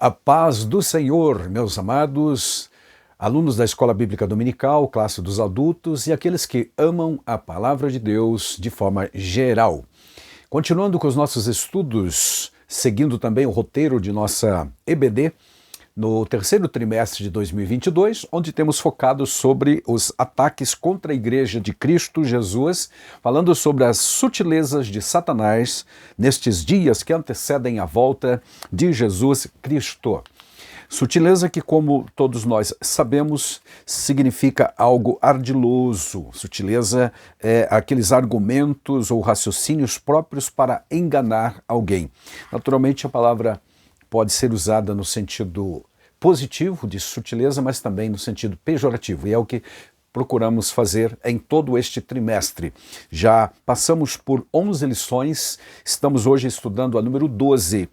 A paz do Senhor, meus amados, alunos da Escola Bíblica Dominical, classe dos adultos e aqueles que amam a Palavra de Deus de forma geral. Continuando com os nossos estudos, seguindo também o roteiro de nossa EBD, no terceiro trimestre de 2022, onde temos focado sobre os ataques contra a Igreja de Cristo Jesus, falando sobre as sutilezas de Satanás nestes dias que antecedem a volta de Jesus Cristo. Sutileza que, como todos nós sabemos, significa algo ardiloso. Sutileza é aqueles argumentos ou raciocínios próprios para enganar alguém. Naturalmente, a palavra pode ser usada no sentido positivo de sutileza, mas também no sentido pejorativo, e é o que procuramos fazer em todo este trimestre. Já passamos por 11 lições, estamos hoje estudando a número 12,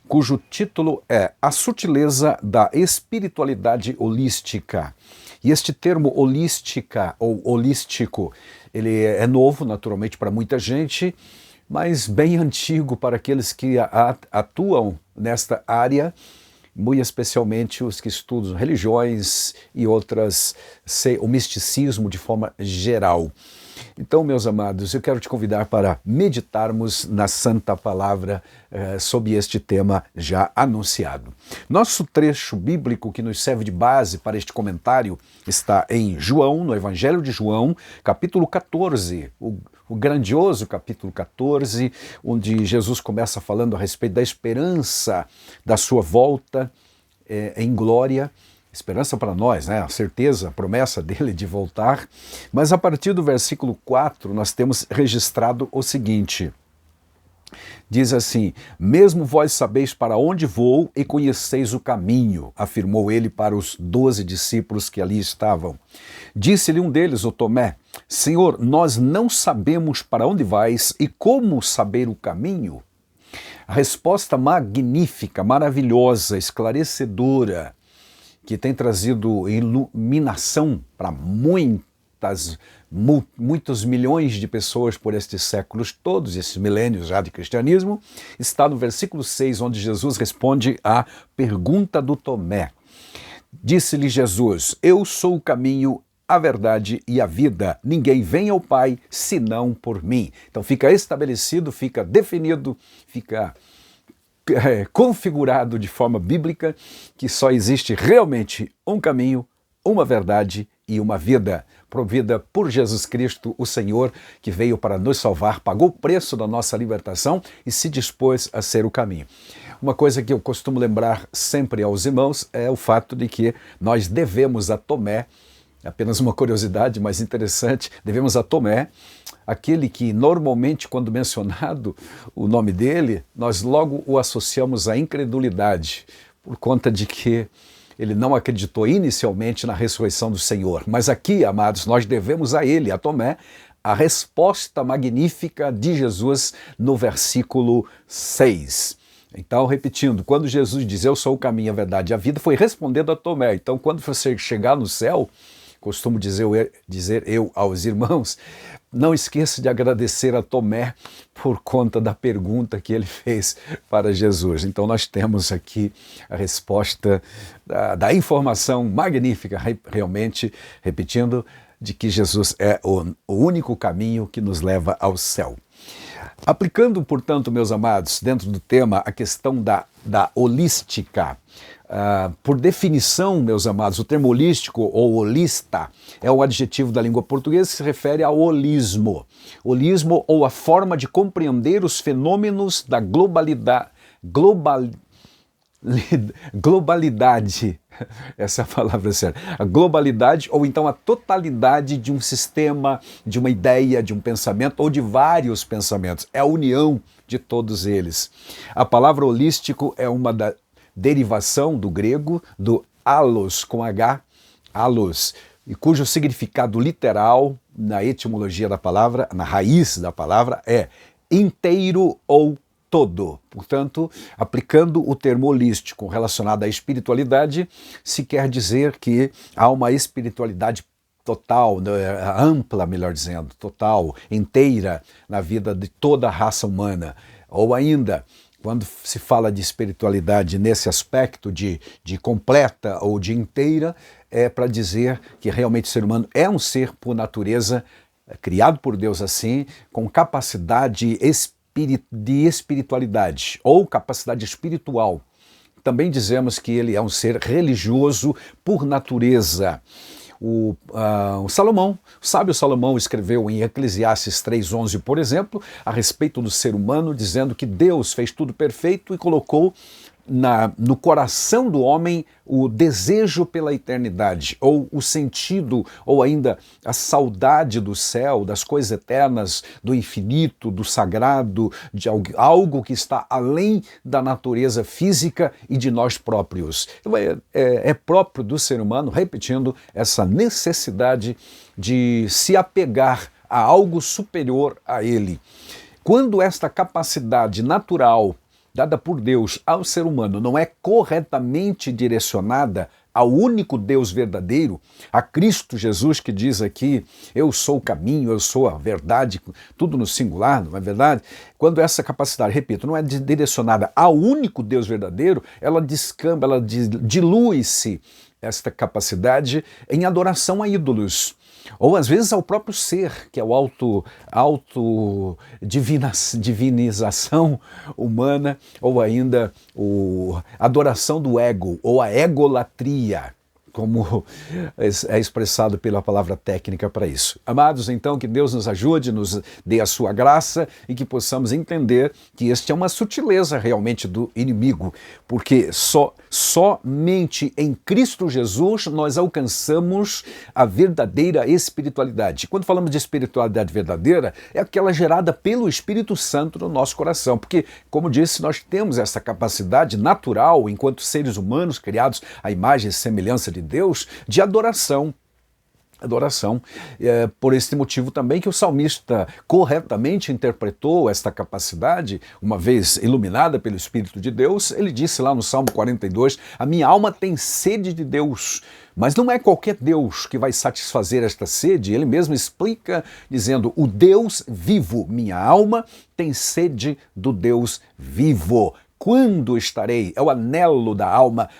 cujo título é A Sutileza da Espiritualidade Holística. E este termo holística ou holístico, ele é novo, naturalmente, para muita gente, mas bem antigo para aqueles que atuam nesta área, muito especialmente os que estudam religiões e outras, o misticismo de forma geral. Então, meus amados, eu quero te convidar para meditarmos na Santa Palavra sob este tema já anunciado. Nosso trecho bíblico que nos serve de base para este comentário está em João, no Evangelho de João, capítulo 14, o grandioso capítulo 14, onde Jesus começa falando a respeito da esperança da sua volta em glória. Esperança para nós, né? A certeza, a promessa dele de voltar. Mas a partir do versículo 4, nós temos registrado o seguinte. Diz assim: mesmo vós sabeis para onde vou e conheceis o caminho, afirmou ele para os 12 discípulos que ali estavam. Disse-lhe um deles, o Tomé: Senhor, nós não sabemos para onde vais e como saber o caminho? A resposta magnífica, maravilhosa, esclarecedora, que tem trazido iluminação para muitos milhões de pessoas por estes séculos todos, esses milênios já de cristianismo, está no versículo 6, onde Jesus responde à pergunta do Tomé. Disse-lhe Jesus: eu sou o caminho, a verdade e a vida. Ninguém vem ao Pai senão por mim. Então fica estabelecido, fica definido, fica configurado de forma bíblica que só existe realmente um caminho, uma verdade e uma vida, provida por Jesus Cristo, o Senhor, que veio para nos salvar, pagou o preço da nossa libertação e se dispôs a ser o caminho. Uma coisa que eu costumo lembrar sempre aos irmãos é o fato de que nós devemos a Tomé, apenas uma curiosidade mais interessante, devemos a Tomé, aquele que normalmente, quando mencionado o nome dele, nós logo o associamos à incredulidade, por conta de que ele não acreditou inicialmente na ressurreição do Senhor. Mas aqui, amados, nós devemos a ele, a Tomé, a resposta magnífica de Jesus no versículo 6. Então, repetindo, quando Jesus diz, eu sou o caminho, a verdade e a vida, foi respondendo a Tomé. Então, quando você chegar no céu, costumo dizer eu aos irmãos, não esqueça de agradecer a Tomé por conta da pergunta que ele fez para Jesus. Então nós temos aqui a resposta da informação magnífica, realmente, repetindo, de que Jesus é o único caminho que nos leva ao céu. Aplicando, portanto, meus amados, dentro do tema, a questão da holística. Por definição, meus amados, o termo holístico ou holista é um adjetivo da língua portuguesa que se refere ao holismo. Holismo ou a forma de compreender os fenômenos da globalidade, essa é a palavra certa, a globalidade ou então a totalidade de um sistema, de uma ideia, de um pensamento ou de vários pensamentos. É a união de todos eles. A palavra holístico é uma derivação do grego, do allos, com H, allos, e cujo significado literal, na etimologia da palavra, na raiz da palavra, é inteiro ou todo. Portanto, aplicando o termo holístico relacionado à espiritualidade, se quer dizer que há uma espiritualidade total, ampla, melhor dizendo, total, inteira na vida de toda a raça humana. Ou ainda, Quando se fala de espiritualidade nesse aspecto de completa ou de inteira, é para dizer que realmente o ser humano é um ser por natureza, criado por Deus assim, com capacidade de espiritualidade ou capacidade espiritual. Também dizemos que ele é um ser religioso por natureza. O sábio Salomão escreveu em Eclesiastes 3:11, por exemplo, a respeito do ser humano, dizendo que Deus fez tudo perfeito e colocou no coração do homem o desejo pela eternidade, ou o sentido, ou ainda a saudade do céu, das coisas eternas, do infinito, do sagrado, de algo que está além da natureza física e de nós próprios. Então, é próprio do ser humano, repetindo, essa necessidade de se apegar a algo superior a ele. Quando esta capacidade natural dada por Deus ao ser humano não é corretamente direcionada ao único Deus verdadeiro, a Cristo Jesus, que diz aqui, eu sou o caminho, eu sou a verdade, tudo no singular, não é verdade? Quando essa capacidade, repito, não é direcionada ao único Deus verdadeiro, ela descamba, ela dilui-se esta capacidade em adoração a ídolos. Ou às vezes ao próprio ser, que é o divinização humana, ou ainda a adoração do ego, ou a egolatria, como é expressado pela palavra técnica para isso. Amados, então, que Deus nos ajude, nos dê a sua graça e que possamos entender que este é uma sutileza realmente do inimigo, porque somente em Cristo Jesus nós alcançamos a verdadeira espiritualidade. Quando falamos de espiritualidade verdadeira, é aquela gerada pelo Espírito Santo no nosso coração, porque, como disse, nós temos essa capacidade natural, enquanto seres humanos criados à imagem e semelhança de Deus, de adoração. Por esse motivo também que o salmista corretamente interpretou esta capacidade, uma vez iluminada pelo Espírito de Deus, ele disse lá no Salmo 42, a minha alma tem sede de Deus, mas não é qualquer Deus que vai satisfazer esta sede, ele mesmo explica dizendo, o Deus vivo, minha alma tem sede do Deus vivo. Quando estarei? É o anelo da alma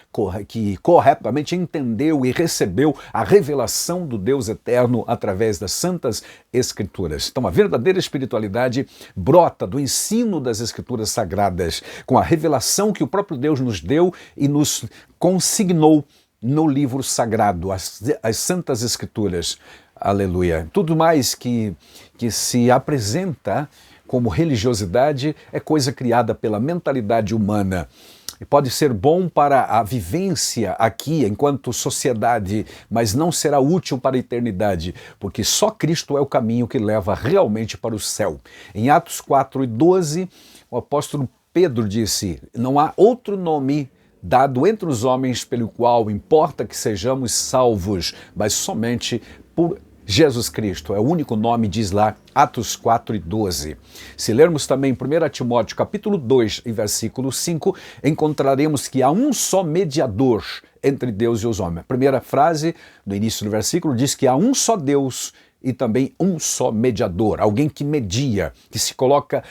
que corretamente entendeu e recebeu a revelação do Deus eterno através das Santas Escrituras. Então, a verdadeira espiritualidade brota do ensino das Escrituras Sagradas, com a revelação que o próprio Deus nos deu e nos consignou no livro sagrado, as Santas Escrituras. Aleluia. Tudo mais que se apresenta como religiosidade é coisa criada pela mentalidade humana. E pode ser bom para a vivência aqui enquanto sociedade, mas não será útil para a eternidade, porque só Cristo é o caminho que leva realmente para o céu. Em Atos 4:12, o apóstolo Pedro disse, não há outro nome dado entre os homens pelo qual importa que sejamos salvos, mas somente por Jesus Cristo, é o único nome, diz lá Atos 4:12. Se lermos também 1 Timóteo capítulo 2 e versículo 5, encontraremos que há um só mediador entre Deus e os homens. A primeira frase, no início do versículo, diz que há um só Deus e também um só mediador, alguém que media, que se coloca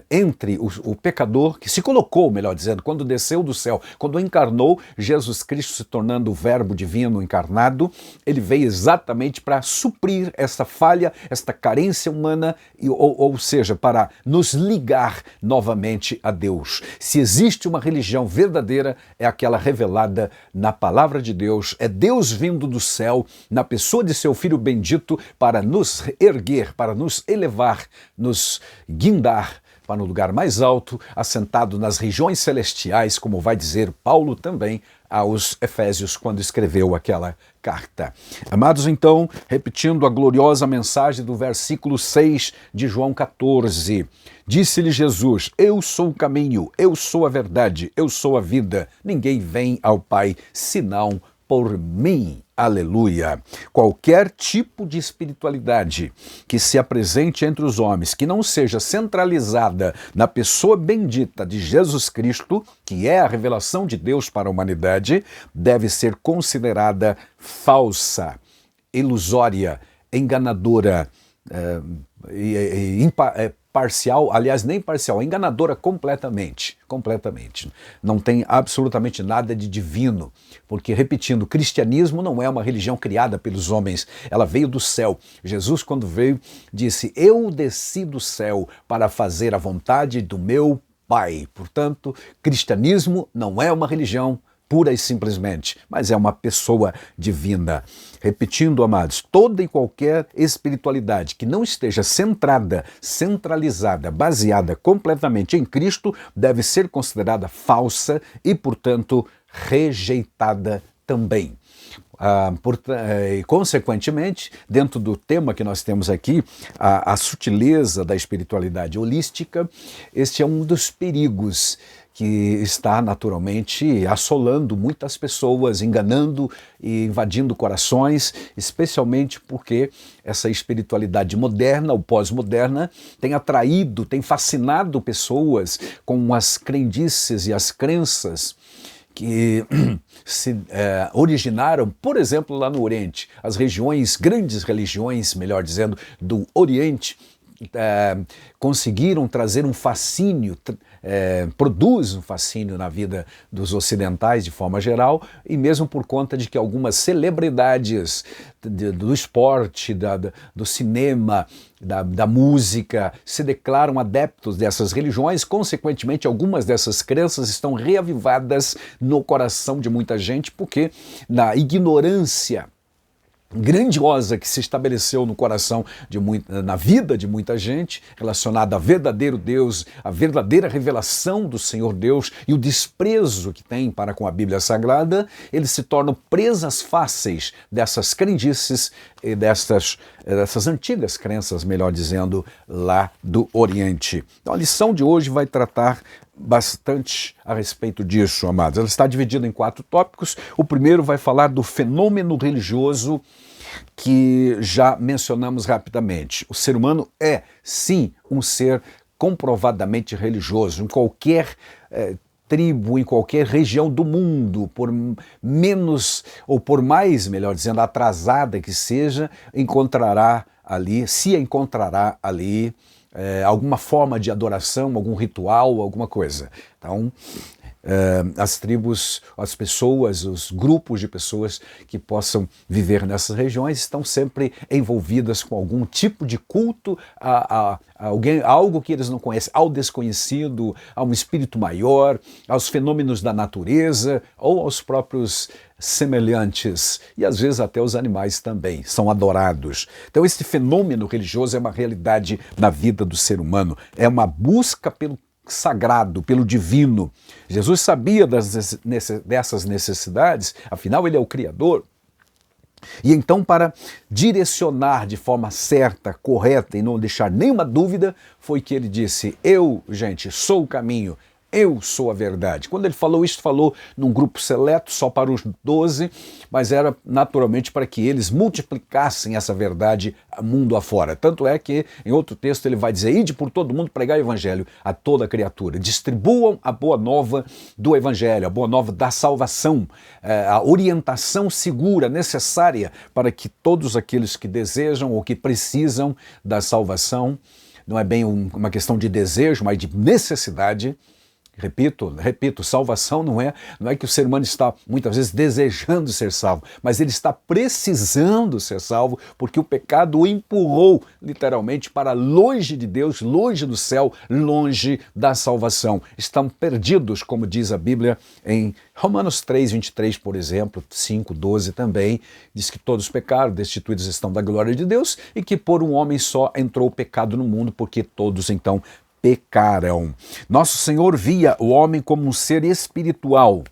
entre o pecador, que se colocou, melhor dizendo, quando desceu do céu, quando encarnou, Jesus Cristo se tornando o verbo divino encarnado, ele veio exatamente para suprir essa falha, esta carência humana, ou seja, para nos ligar novamente a Deus. Se existe uma religião verdadeira, é aquela revelada na palavra de Deus, é Deus vindo do céu, na pessoa de seu Filho bendito, para nos erguer, para nos elevar, nos guindar para um lugar mais alto, assentado nas regiões celestiais, como vai dizer Paulo também aos Efésios quando escreveu aquela carta. Amados, então, repetindo a gloriosa mensagem do versículo 6 de João 14, disse-lhe Jesus, eu sou o caminho, eu sou a verdade, eu sou a vida, ninguém vem ao Pai senão por mim. Aleluia! Qualquer tipo de espiritualidade que se apresente entre os homens, que não seja centralizada na pessoa bendita de Jesus Cristo, que é a revelação de Deus para a humanidade, deve ser considerada falsa, ilusória, enganadora, parcial, aliás, nem parcial, é enganadora completamente. Não tem absolutamente nada de divino, porque, repetindo, o cristianismo não é uma religião criada pelos homens, ela veio do céu. Jesus, quando veio, disse: eu desci do céu para fazer a vontade do meu Pai. Portanto, cristianismo não é uma religião pura e simplesmente, mas é uma pessoa divina. Repetindo, amados, toda e qualquer espiritualidade que não esteja centrada, centralizada, baseada completamente em Cristo, deve ser considerada falsa e, portanto, rejeitada também. E, consequentemente, dentro do tema que nós temos aqui, a sutileza da espiritualidade holística, este é um dos perigos que está naturalmente assolando muitas pessoas, enganando e invadindo corações, especialmente porque essa espiritualidade moderna ou pós-moderna tem atraído, tem fascinado pessoas com as crendices e as crenças que se originaram, por exemplo, lá no Oriente. As grandes religiões, melhor dizendo, do Oriente, conseguiram trazer um fascínio, produz um fascínio na vida dos ocidentais de forma geral, e mesmo por conta de que algumas celebridades do esporte, do cinema, da música, se declaram adeptos dessas religiões. Consequentemente, algumas dessas crenças estão reavivadas no coração de muita gente, porque na ignorância grandiosa que se estabeleceu no coração na vida de muita gente, relacionada ao verdadeiro Deus, a verdadeira revelação do Senhor Deus e o desprezo que tem para com a Bíblia Sagrada, eles se tornam presas fáceis dessas crendices e dessas antigas crenças, melhor dizendo, lá do Oriente. Então a lição de hoje vai tratar bastante a respeito disso, amados. Ela está dividida em 4 tópicos. O primeiro vai falar do fenômeno religioso que já mencionamos rapidamente. O ser humano é, sim, um ser comprovadamente religioso. Em qualquer tribo, em qualquer região do mundo, por menos ou por mais, melhor dizendo, atrasada que seja, encontrará ali alguma forma de adoração, algum ritual, alguma coisa. Então, as tribos, as pessoas, os grupos de pessoas que possam viver nessas regiões estão sempre envolvidas com algum tipo de culto a algo que eles não conhecem, ao desconhecido, a um espírito maior, aos fenômenos da natureza ou aos próprios semelhantes, e às vezes até os animais também são adorados. Então esse fenômeno religioso é uma realidade na vida do ser humano, é uma busca pelo sagrado, pelo divino. Jesus sabia dessas necessidades, afinal ele é o Criador. E então, para direcionar de forma certa, correta e não deixar nenhuma dúvida, foi que ele disse: eu, gente, sou o caminho, eu sou a verdade. Quando ele falou isso, falou num grupo seleto, só para os 12, mas era naturalmente para que eles multiplicassem essa verdade mundo afora. Tanto é que, em outro texto, ele vai dizer: ide por todo mundo pregar o evangelho a toda criatura. Distribuam a boa nova do evangelho, a boa nova da salvação, a orientação segura, necessária para que todos aqueles que desejam ou que precisam da salvação, não é bem uma questão de desejo, mas de necessidade. Repito, salvação não é que o ser humano está muitas vezes desejando ser salvo, mas ele está precisando ser salvo porque o pecado o empurrou literalmente para longe de Deus, longe do céu, longe da salvação. Estão perdidos, como diz a Bíblia em Romanos 3, 23, por exemplo, 5, 12 também, diz que todos pecaram, destituídos estão da glória de Deus e que por um homem só entrou o pecado no mundo, porque todos então pecaram. Nosso Senhor via o homem como um ser espiritual,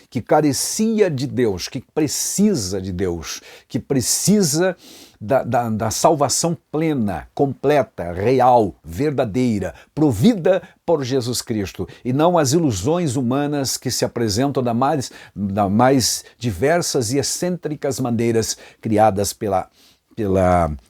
que carecia de Deus, que precisa de Deus, que precisa da salvação plena, completa, real, verdadeira, provida por Jesus Cristo, e não as ilusões humanas que se apresentam da mais diversas e excêntricas maneiras criadas pela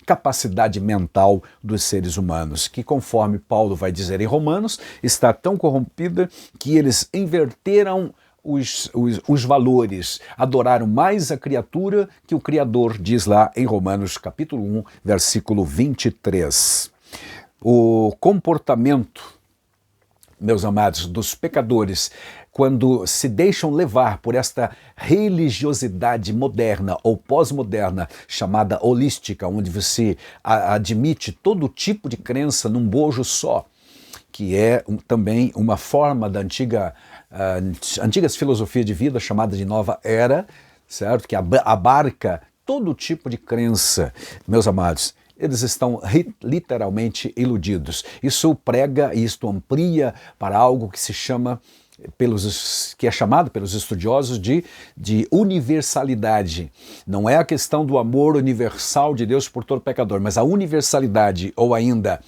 capacidade mental dos seres humanos, que, conforme Paulo vai dizer em Romanos, está tão corrompida que eles inverteram os valores, adoraram mais a criatura que o Criador, diz lá em Romanos capítulo 1, versículo 23. o comportamento, meus amados, dos pecadores, quando se deixam levar por esta religiosidade moderna ou pós-moderna, chamada holística, onde você admite todo tipo de crença num bojo só, que é também uma forma da antigas filosofias de vida chamada de Nova Era, certo? Que abarca todo tipo de crença, meus amados. Eles estão literalmente iludidos. Isso prega e isto amplia para algo que se chama, que é chamado pelos estudiosos de universalidade. Não é a questão do amor universal de Deus por todo pecador, mas a universalidade, ou ainda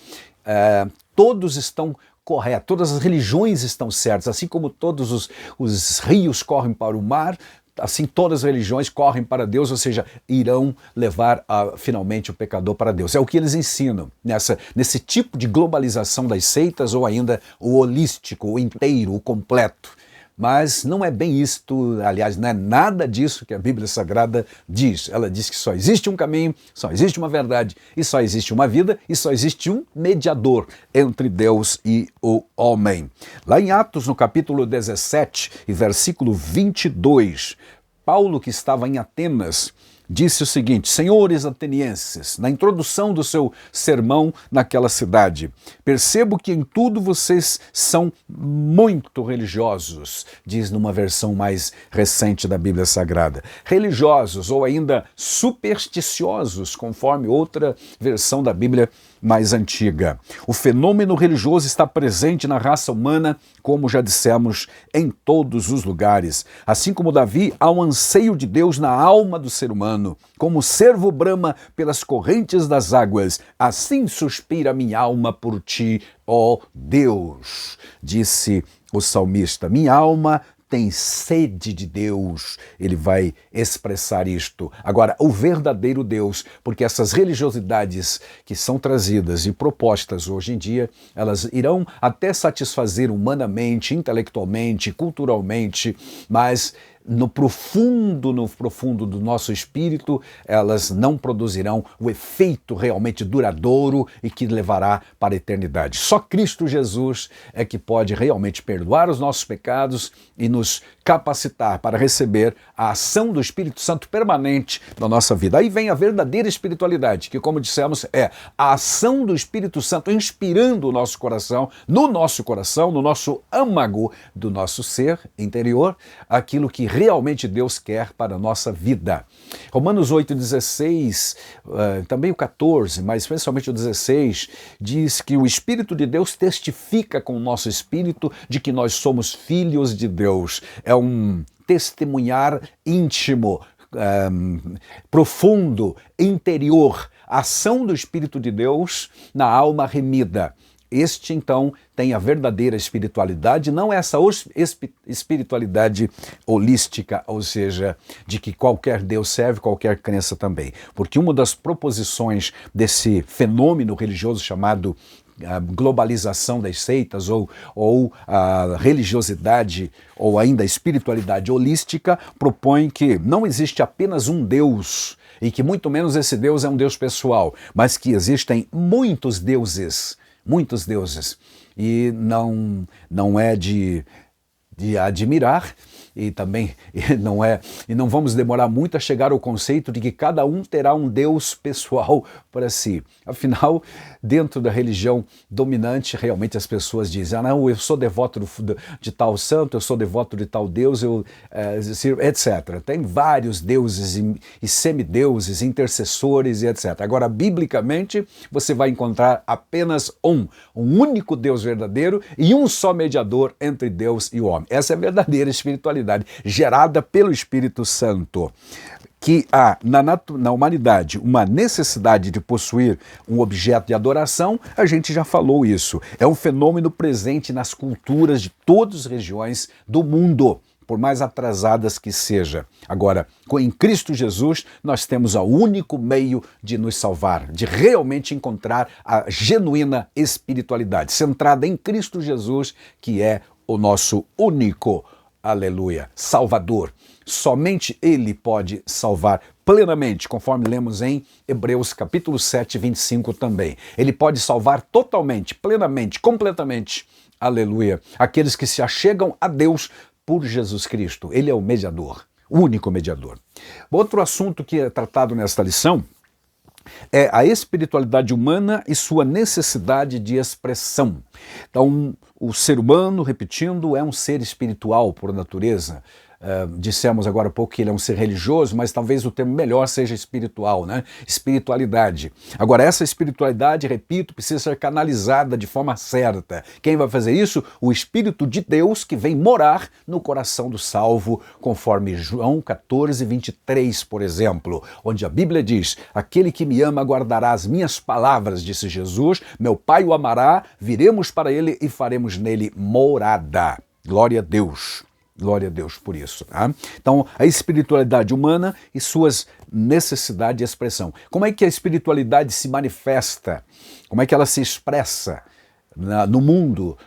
todos estão corretos, todas as religiões estão certas, assim como todos os rios correm para o mar, assim todas as religiões correm para Deus, ou seja, irão levar finalmente o pecador para Deus. É o que eles ensinam nesse tipo de globalização das seitas, ou ainda o holístico, o inteiro, o completo. Mas não é bem isto, aliás, não é nada disso que a Bíblia Sagrada diz. Ela diz que só existe um caminho, só existe uma verdade, e só existe uma vida, e só existe um mediador entre Deus e o homem. Lá em Atos, no capítulo 17 e versículo 22, Paulo, que estava em Atenas, disse o seguinte: senhores atenienses, na introdução do seu sermão naquela cidade, percebo que em tudo vocês são muito religiosos, diz numa versão mais recente da Bíblia Sagrada. Religiosos ou ainda supersticiosos, conforme outra versão da Bíblia mais antiga. O fenômeno religioso está presente na raça humana, como já dissemos, em todos os lugares. Assim como Davi, há um anseio de Deus na alma do ser humano. Como o cervo brama pelas correntes das águas, assim suspira minha alma por ti, ó Deus, disse o salmista. Minha alma tem sede de Deus, ele vai expressar isto. Agora, o verdadeiro Deus, porque essas religiosidades que são trazidas e propostas hoje em dia, elas irão até satisfazer humanamente, intelectualmente, culturalmente, mas no profundo do nosso espírito, elas não produzirão o efeito realmente duradouro e que levará para a eternidade. Só Cristo Jesus é que pode realmente perdoar os nossos pecados e nos capacitar para receber a ação do Espírito Santo permanente na nossa vida. Aí vem a verdadeira espiritualidade, que, como dissemos, é a ação do Espírito Santo inspirando o nosso coração, no nosso âmago do nosso ser interior, aquilo que realmente Deus quer para a nossa vida. Romanos 8,16, também o 14, mas especialmente o 16, diz que o Espírito de Deus testifica com o nosso espírito de que nós somos filhos de Deus. É um testemunhar íntimo, profundo, interior, a ação do Espírito de Deus na alma remida. Este, então, tem a verdadeira espiritualidade, não essa espiritualidade holística, ou seja, de que qualquer Deus serve, qualquer crença também. Porque uma das proposições desse fenômeno religioso chamado a globalização das seitas ou a religiosidade ou ainda a espiritualidade holística propõe que não existe apenas um Deus e que muito menos esse Deus é um Deus pessoal, mas que existem muitos deuses, e não é de admirar, e também não vamos demorar muito a chegar ao conceito de que cada um terá um Deus pessoal para si. Afinal, dentro da religião dominante, realmente as pessoas dizem: não, eu sou devoto de tal santo, eu sou devoto de tal Deus, etc. Tem vários deuses e semideuses, intercessores e etc. Agora, biblicamente, você vai encontrar apenas um único Deus verdadeiro e um só mediador entre Deus e o homem. Essa é a verdadeira espiritualidade gerada pelo Espírito Santo. Que há na humanidade uma necessidade de possuir um objeto de adoração, a gente já falou isso. É um fenômeno presente nas culturas de todas as regiões do mundo, por mais atrasadas que seja. Agora, em Cristo Jesus, nós temos o único meio de nos salvar, de realmente encontrar a genuína espiritualidade, centrada em Cristo Jesus, que é o nosso único aleluia, Salvador. Somente Ele pode salvar plenamente, conforme lemos em Hebreus capítulo 7, 25 também. Ele pode salvar totalmente, plenamente, completamente, aleluia, aqueles que se achegam a Deus por Jesus Cristo. Ele é o mediador, o único mediador. Outro assunto que é tratado nesta lição é a espiritualidade humana e sua necessidade de expressão. Então, o ser humano, repetindo, é um ser espiritual por natureza. Dissemos agora há pouco que ele é um ser religioso, mas talvez o termo melhor seja espiritual, né? Espiritualidade. Agora, essa espiritualidade, repito, precisa ser canalizada de forma certa. Quem vai fazer isso? O Espírito de Deus que vem morar no coração do salvo, conforme João 14, 23, por exemplo, onde a Bíblia diz: aquele que me ama guardará as minhas palavras, disse Jesus, meu Pai o amará, viremos para ele e faremos nele morada. Glória a Deus. Glória a Deus por isso. Tá? Então, a espiritualidade humana e suas necessidades de expressão. Como é que a espiritualidade se manifesta? Como é que ela se expressa no mundo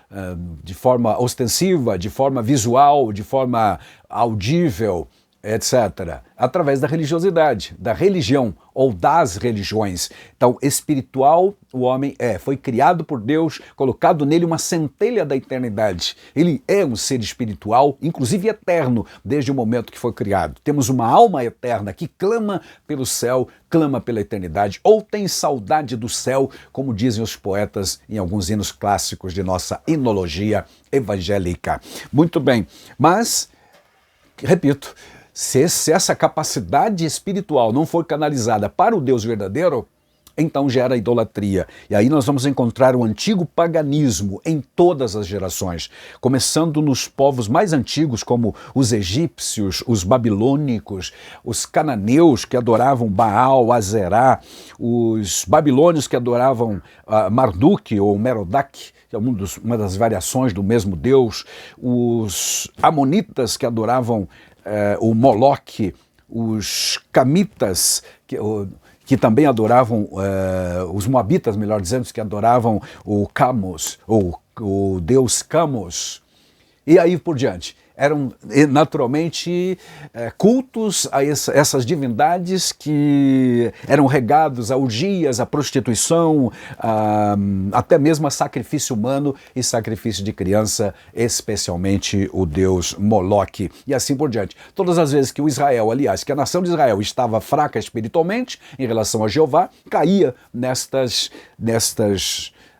de forma ostensiva, de forma visual, de forma audível, etc. Através da religiosidade, da religião ou das religiões. Então, espiritual, o homem foi criado por Deus, colocado nele uma centelha da eternidade. Ele é um ser espiritual, inclusive eterno, desde o momento que foi criado. Temos uma alma eterna que clama pelo céu, clama pela eternidade, ou tem saudade do céu, como dizem os poetas em alguns hinos clássicos de nossa hinologia evangélica. Muito bem, mas, repito, se essa capacidade espiritual não for canalizada para o Deus verdadeiro, então gera idolatria. E aí nós vamos encontrar o antigo paganismo em todas as gerações, começando nos povos mais antigos, como os egípcios, os babilônicos, os cananeus que adoravam Baal, Azerá, os babilônios que adoravam Marduk ou Merodach, que é uma das variações do mesmo Deus, os amonitas que adoravam o Moloque, os camitas, que também adoravam, os moabitas, melhor dizendo, que adoravam o Camus, ou o deus Camus, e aí por diante. Eram naturalmente cultos a essas divindades que eram regados a orgias, a prostituição, até mesmo a sacrifício humano e sacrifício de criança, especialmente o deus Moloque, e assim por diante. Todas as vezes que que a nação de Israel estava fraca espiritualmente em relação a Jeová, caía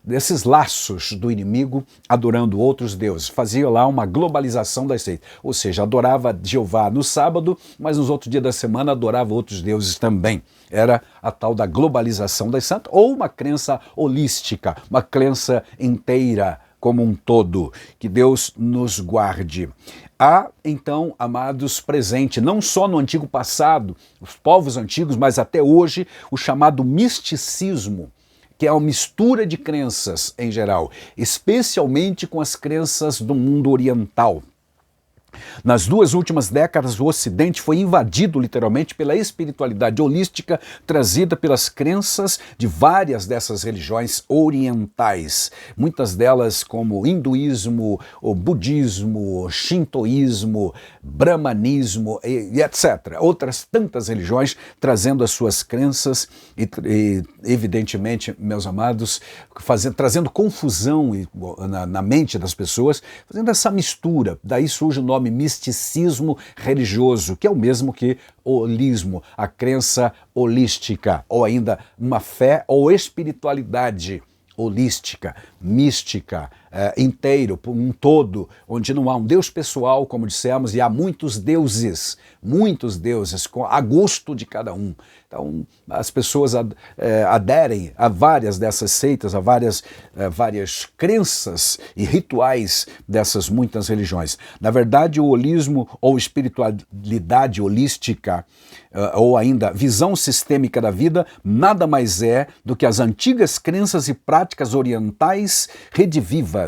desses laços do inimigo, adorando outros deuses. Fazia lá uma globalização das seitas. Ou seja, adorava Jeová no sábado, mas nos outros dias da semana adorava outros deuses também. Era a tal da globalização das santas, ou uma crença holística, uma crença inteira como um todo. Que Deus nos guarde. Há, então, amados, presente, não só no antigo passado, os povos antigos, mas até hoje, o chamado misticismo, que é uma mistura de crenças em geral, especialmente com as crenças do mundo oriental. Nas 2 últimas décadas, o Ocidente foi invadido literalmente pela espiritualidade holística trazida pelas crenças de várias dessas religiões orientais. Muitas delas como hinduísmo, o budismo, o shintoísmo, brahmanismo e etc. Outras tantas religiões trazendo as suas crenças e evidentemente, meus amados, trazendo confusão na mente das pessoas, fazendo essa mistura. Daí surge o nome misticismo religioso, que é o mesmo que holismo, a crença holística, ou ainda uma fé ou espiritualidade holística, mística, inteiro, um todo, onde não há um Deus pessoal, como dissemos, e há muitos deuses, a gosto de cada um. Então, as pessoas aderem a várias dessas seitas, a várias crenças e rituais dessas muitas religiões. Na verdade, o holismo ou espiritualidade holística, ou ainda visão sistêmica da vida, nada mais é do que as antigas crenças e práticas orientais redivivas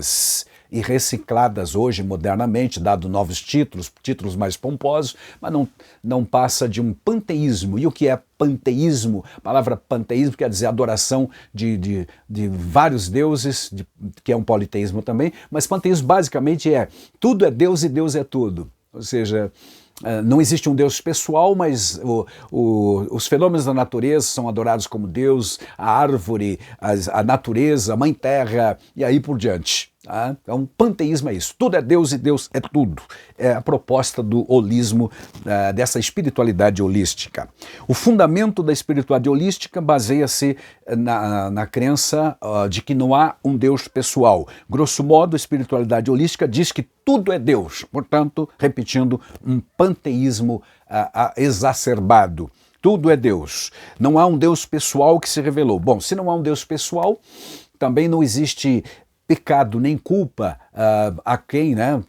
e recicladas hoje modernamente, dado novos títulos mais pomposos, mas não passa de um panteísmo. E o que é panteísmo? A palavra panteísmo quer dizer adoração de vários deuses, que é um politeísmo também, mas panteísmo basicamente tudo é Deus e Deus é tudo. ou seja, não existe um Deus pessoal, mas os fenômenos da natureza são adorados como Deus, a árvore, a natureza, a mãe terra e aí por diante. Tá? Então, panteísmo é isso. Tudo é Deus e Deus é tudo. É a proposta do holismo, dessa espiritualidade holística. O fundamento da espiritualidade holística baseia-se na crença de que não há um Deus pessoal. Grosso modo, a espiritualidade holística diz que tudo é Deus. Portanto, repetindo, um panteísmo exacerbado. Tudo é Deus. Não há um Deus pessoal que se revelou. Bom, se não há um Deus pessoal, também não existe pecado nem culpa a quem, né,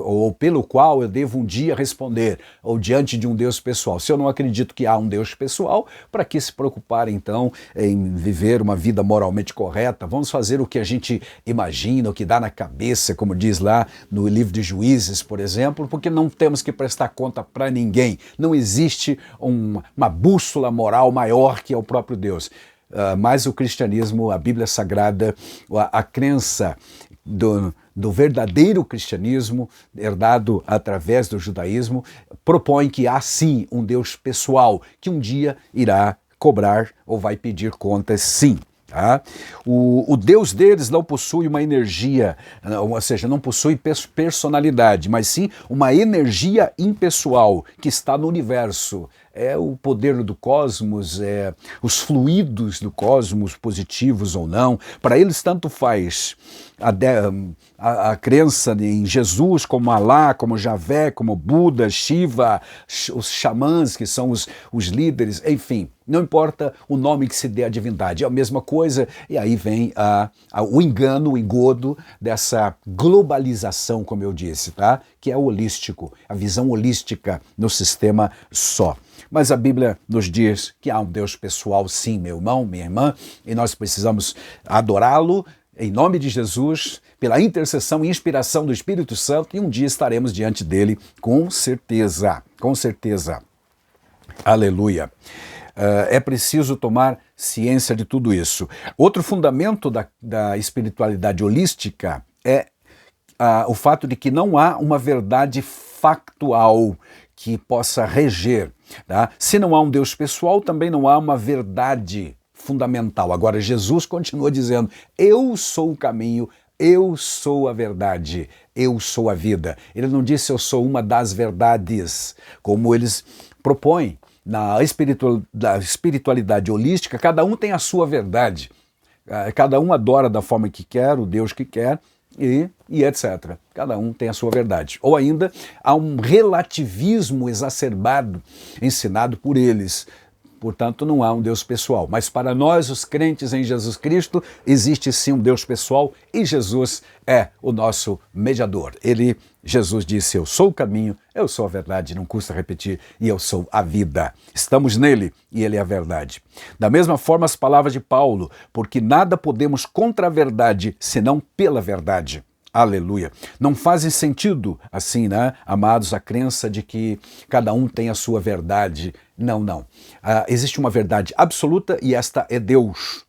ou pelo qual eu devo um dia responder, ou diante de um Deus pessoal. Se eu não acredito que há um Deus pessoal, para que se preocupar então em viver uma vida moralmente correta? Vamos fazer o que a gente imagina, o que dá na cabeça, como diz lá no livro de Juízes, por exemplo, porque não temos que prestar conta para ninguém. Não existe uma bússola moral maior que é o próprio Deus. Mas o cristianismo, a Bíblia Sagrada, a crença do verdadeiro cristianismo, herdado através do judaísmo, propõe que há sim um Deus pessoal, que um dia irá cobrar ou vai pedir contas sim. Tá? O Deus deles não possui uma energia, ou seja, não possui personalidade, mas sim uma energia impessoal que está no universo. É o poder do cosmos, os fluidos do cosmos, positivos ou não. Para eles tanto faz a crença em Jesus como Alá, como Javé, como Buda, Shiva, os xamãs que são os líderes, enfim. Não importa o nome que se dê à divindade, é a mesma coisa, e aí vem o engano, o engodo dessa globalização, como eu disse, tá? Que é o holístico, a visão holística no sistema só. Mas a Bíblia nos diz que há um Deus pessoal, sim, meu irmão, minha irmã, e nós precisamos adorá-lo em nome de Jesus, pela intercessão e inspiração do Espírito Santo, e um dia estaremos diante dele, com certeza, com certeza. Aleluia. É preciso tomar ciência de tudo isso. Outro fundamento da espiritualidade holística é o fato de que não há uma verdade factual que possa reger. Tá? Se não há um Deus pessoal, também não há uma verdade fundamental. Agora, Jesus continua dizendo, eu sou o caminho, eu sou a verdade, eu sou a vida. Ele não disse eu sou uma das verdades, como eles propõem. Na espiritualidade holística, cada um tem a sua verdade. Cada um adora da forma que quer, o Deus que quer, e etc. Cada um tem a sua verdade. Ou ainda, há um relativismo exacerbado ensinado por eles. Portanto, não há um Deus pessoal. Mas para nós, os crentes em Jesus Cristo, existe sim um Deus pessoal e Jesus é o nosso mediador. Jesus disse, eu sou o caminho, eu sou a verdade, não custa repetir, e eu sou a vida. Estamos nele e ele é a verdade. Da mesma forma, as palavras de Paulo, porque nada podemos contra a verdade, senão pela verdade. Aleluia. Não fazem sentido, assim, né, amados, a crença de que cada um tem a sua verdade. Não, não. Existe uma verdade absoluta e esta é Deus,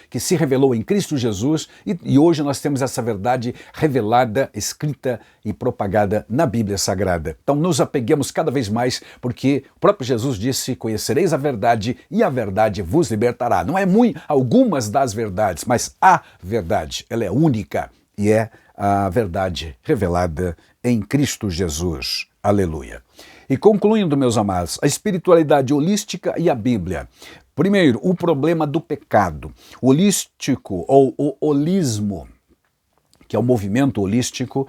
que se revelou em Cristo Jesus e hoje nós temos essa verdade revelada, escrita e propagada na Bíblia Sagrada. Então nos apeguemos cada vez mais, porque o próprio Jesus disse, conhecereis a verdade e a verdade vos libertará. Não é algumas das verdades, mas a verdade, ela é única e é a verdade revelada em Cristo Jesus. Aleluia. E concluindo, meus amados, a espiritualidade holística e a Bíblia. Primeiro, o problema do pecado. O holístico, ou o holismo, que é o movimento holístico,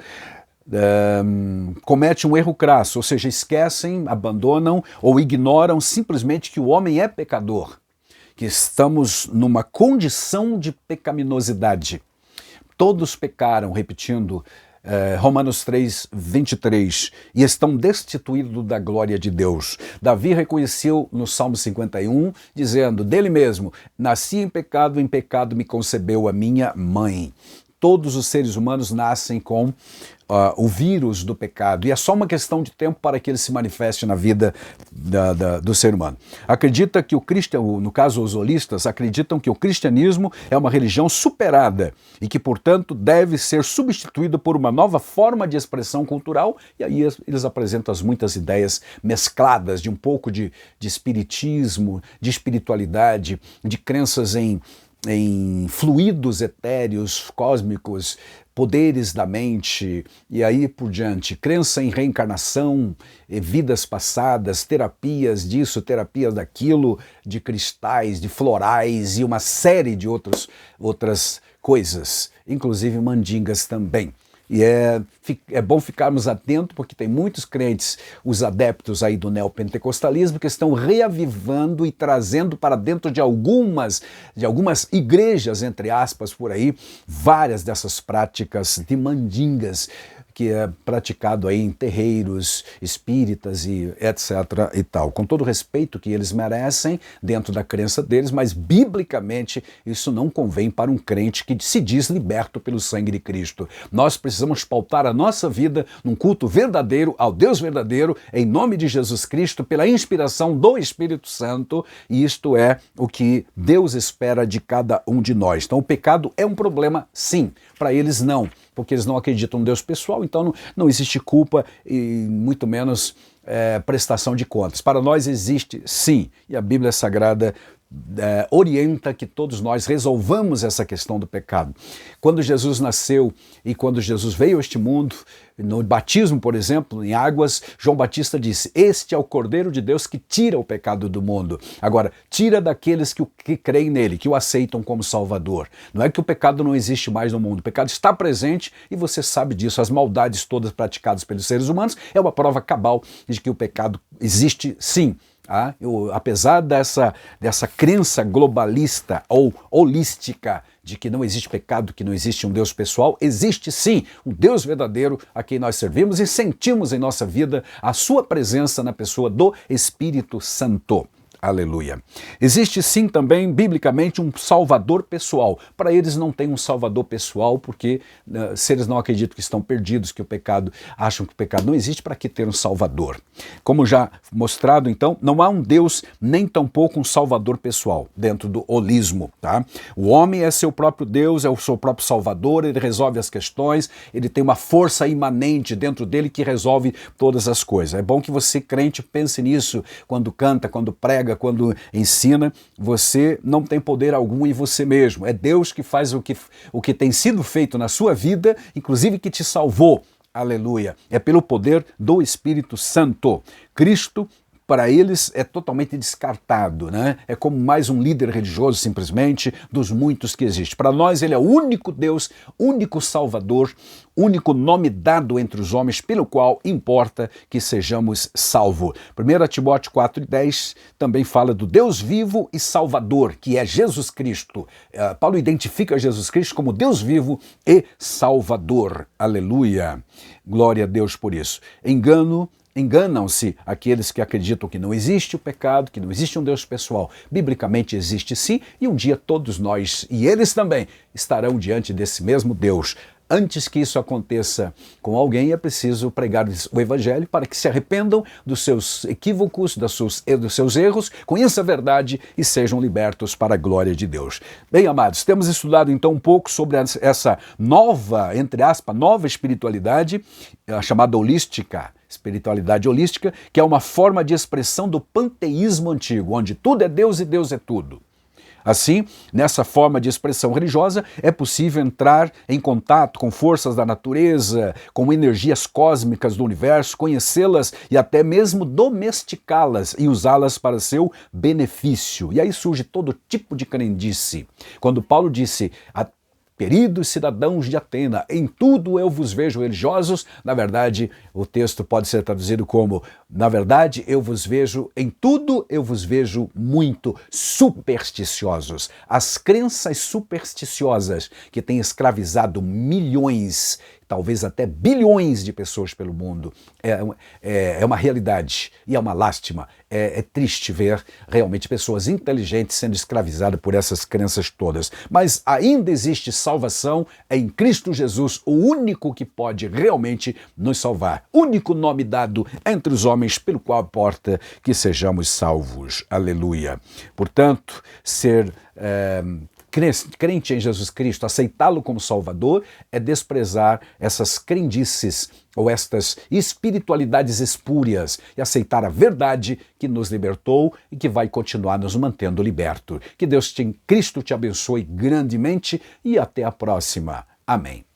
comete um erro crasso, ou seja, esquecem, abandonam ou ignoram simplesmente que o homem é pecador, que estamos numa condição de pecaminosidade. Todos pecaram, repetindo, Romanos 3, 23, e estão destituídos da glória de Deus. Davi reconheceu no Salmo 51, dizendo dele mesmo, nasci em pecado me concebeu a minha mãe. Todos os seres humanos nascem com o vírus do pecado, e é só uma questão de tempo para que ele se manifeste na vida do ser humano. Acredita que no caso os holistas, acreditam que o cristianismo é uma religião superada e que, portanto, deve ser substituído por uma nova forma de expressão cultural, e aí eles apresentam as muitas ideias mescladas de um pouco de espiritismo, de espiritualidade, de crenças em fluidos etéreos, cósmicos, poderes da mente e aí por diante, crença em reencarnação, vidas passadas, terapias disso, terapias daquilo, de cristais, de florais e uma série de outras coisas, inclusive mandingas também. E é bom ficarmos atentos, porque tem muitos crentes, os adeptos aí do neopentecostalismo, que estão reavivando e trazendo para dentro de algumas igrejas, entre aspas, por aí, várias dessas práticas de mandingas, que é praticado aí em terreiros espíritas e etc. e tal. Com todo o respeito que eles merecem dentro da crença deles, mas biblicamente isso não convém para um crente que se diz liberto pelo sangue de Cristo. Nós precisamos pautar a nossa vida num culto verdadeiro ao Deus verdadeiro, em nome de Jesus Cristo, pela inspiração do Espírito Santo, e isto é o que Deus espera de cada um de nós. Então o pecado é um problema, sim, para eles não, porque eles não acreditam em Deus pessoal, então não existe culpa e muito menos prestação de contas. Para nós existe sim, e a Bíblia Sagrada orienta que todos nós resolvamos essa questão do pecado. Quando Jesus nasceu e quando Jesus veio a este mundo, no batismo, por exemplo, em águas, João Batista disse: "Este é o Cordeiro de Deus que tira o pecado do mundo." Agora, tira daqueles que creem nele, que o aceitam como Salvador. Não é que o pecado não existe mais no mundo, o pecado está presente e você sabe disso. As maldades todas praticadas pelos seres humanos é uma prova cabal de que o pecado existe sim. Apesar dessa crença globalista ou holística de que não existe pecado, que não existe um Deus pessoal, existe sim um Deus verdadeiro a quem nós servimos e sentimos em nossa vida a sua presença na pessoa do Espírito Santo. Aleluia. Existe sim também, biblicamente, um salvador pessoal. Para eles não tem um salvador pessoal, porque se eles não acreditam que estão perdidos, que o pecado, acham que o pecado não existe, para que ter um salvador? Como já mostrado, então, não há um Deus, nem tampouco um salvador pessoal, dentro do holismo. Tá? O homem é seu próprio Deus, é o seu próprio salvador, ele resolve as questões, ele tem uma força imanente dentro dele que resolve todas as coisas. É bom que você, crente, pense nisso quando canta, quando prega, quando ensina. Você não tem poder algum em você mesmo. É Deus que faz o que tem sido feito na sua vida, inclusive que te salvou. Aleluia. É pelo poder do Espírito Santo. Cristo, para eles, é totalmente descartado, né? É como mais um líder religioso, simplesmente, dos muitos que existem. Para nós, ele é o único Deus, único Salvador, único nome dado entre os homens, pelo qual importa que sejamos salvos. 1 Timóteo 4,10 também fala do Deus vivo e Salvador, que é Jesus Cristo. Paulo identifica Jesus Cristo como Deus vivo e Salvador. Aleluia. Glória a Deus por isso. Enganam-se aqueles que acreditam que não existe o pecado, que não existe um Deus pessoal. Biblicamente existe sim, e um dia todos nós, e eles também, estarão diante desse mesmo Deus. Antes que isso aconteça com alguém, é preciso pregar o Evangelho para que se arrependam dos seus equívocos, dos seus erros, conheçam a verdade e sejam libertos para a glória de Deus. Bem, amados, temos estudado então um pouco sobre essa nova, entre aspas, nova espiritualidade, chamada holística, espiritualidade holística, que é uma forma de expressão do panteísmo antigo, onde tudo é Deus e Deus é tudo. Assim, nessa forma de expressão religiosa, é possível entrar em contato com forças da natureza, com energias cósmicas do universo, conhecê-las e até mesmo domesticá-las e usá-las para seu benefício. E aí surge todo tipo de crendice. Quando Paulo disse: "Queridos cidadãos de Atena, em tudo eu vos vejo religiosos", na verdade, o texto pode ser traduzido como: "Na verdade, em tudo eu vos vejo muito supersticiosos." As crenças supersticiosas que têm escravizado milhões, talvez até bilhões de pessoas pelo mundo. É uma realidade e é uma lástima. É triste ver realmente pessoas inteligentes sendo escravizadas por essas crenças todas. Mas ainda existe salvação em Cristo Jesus, o único que pode realmente nos salvar. Único nome dado entre os homens pelo qual importa que sejamos salvos. Aleluia. Portanto, ser crente em Jesus Cristo, aceitá-lo como Salvador, é desprezar essas crendices ou estas espiritualidades espúrias e aceitar a verdade que nos libertou e que vai continuar nos mantendo liberto. Que Deus em Cristo te abençoe grandemente e até a próxima. Amém.